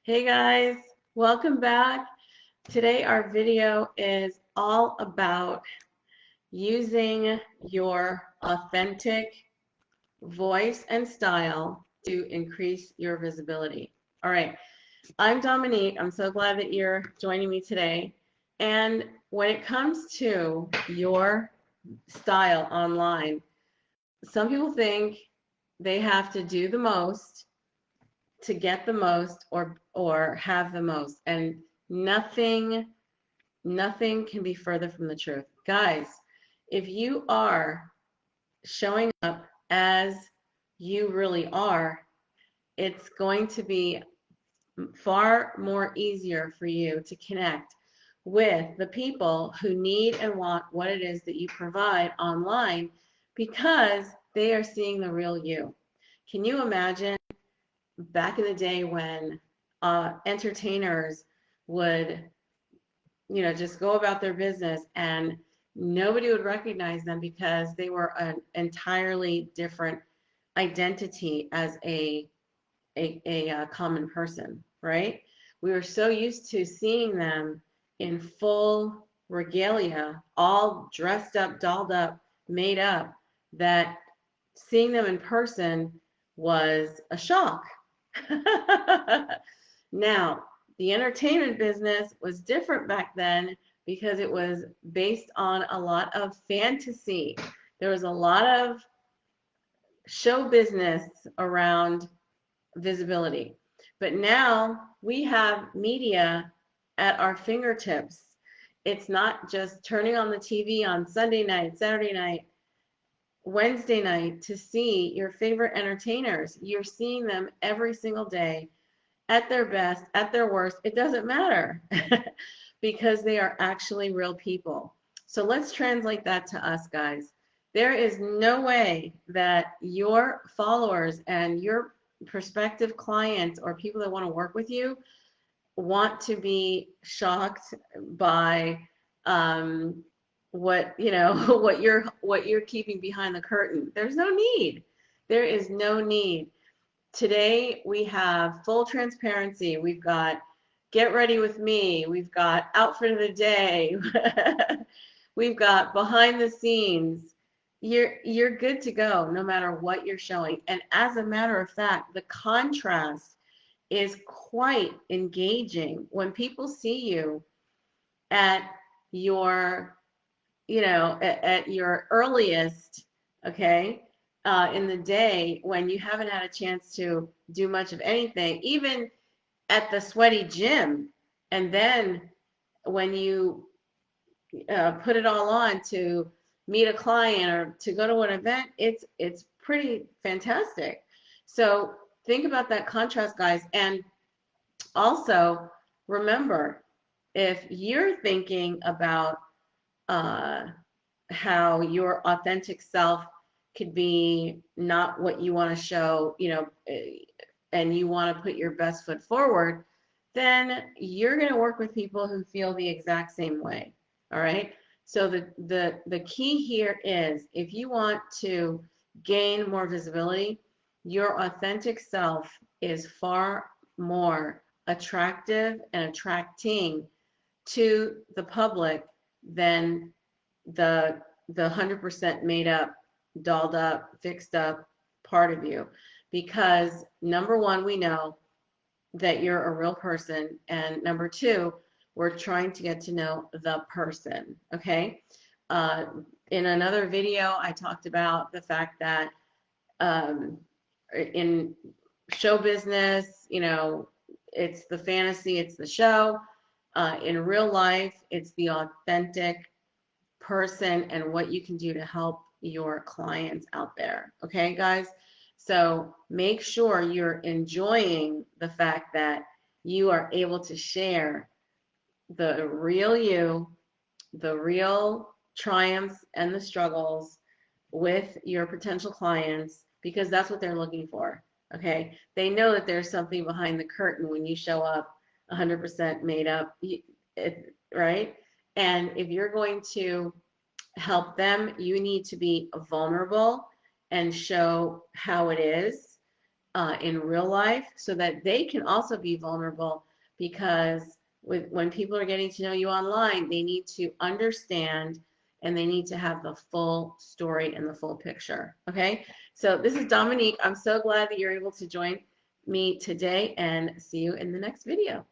Hey guys, welcome back. Today our video is all about using your authentic voice and style to increase your visibility. All right, I'm Dominique. I'm so glad that you're joining me today. And when it comes to your style online, some people think they have to do the most to get the most or have the most, and nothing nothing can be further from the truth. Guys, if you are showing up as you really are, it's going to be far more easier for you to connect with the people who need and want what it is that you provide online, because they are seeing the real you. Can you imagine back in the day when entertainers would, just go about their business and nobody would recognize them because they were an entirely different identity as a common person, right? We were so used to seeing them in full regalia, all dressed up, dolled up, made up, that seeing them in person was a shock. Now, the entertainment business was different back then because it was based on a lot of fantasy. There was a lot of show business around visibility. But now we have media at our fingertips. It's not just turning on the TV on Sunday night, Saturday night, Wednesday night to see your favorite entertainers. You're seeing them every single day at their best, at their worst. It doesn't matter because they are actually real people. So let's translate that to us, guys. There is no way that your followers and your prospective clients or people that want to work with you want to be shocked by what what you're keeping behind the curtain. There's no need. There is no need. Today we have full transparency. We've got get ready with me. We've got outfit of the day. We've got behind the scenes. You're good to go no matter what you're showing. And as a matter of fact, the contrast is quite engaging when people see you at your, at your earliest, okay, in the day when you haven't had a chance to do much of anything, even at the sweaty gym. And then when you put it all on to meet a client or to go to an event, it's pretty fantastic. So think about that contrast, guys. And also remember, if you're thinking about uh, how your authentic self could be not what you want to show, and you want to put your best foot forward, then you're going to work with people who feel the exact same way. All right. So the key here is, if you want to gain more visibility, your authentic self is far more attractive and attracting to the public than the 100% made up, dolled up, fixed up part of you. Because number one, we know that you're a real person, and number two, we're trying to get to know the person. Okay. uh, in another video I talked about the fact that um, in show business, it's the fantasy, it's the show. In real life, it's the authentic person and what you can do to help your clients out there. Okay, guys? So make sure you're enjoying the fact that you are able to share the real you, the real triumphs and the struggles with your potential clients, because that's what they're looking for. Okay? They know that there's something behind the curtain when you show up 100% made up, right? And if you're going to help them, you need to be vulnerable and show how it is. in real life so that they can also be vulnerable, because when people are getting to know you online, they need to understand and they need to have the full story and the full picture. Okay, so this is Dominique. I'm so glad that you're able to join me today, and see you in the next video.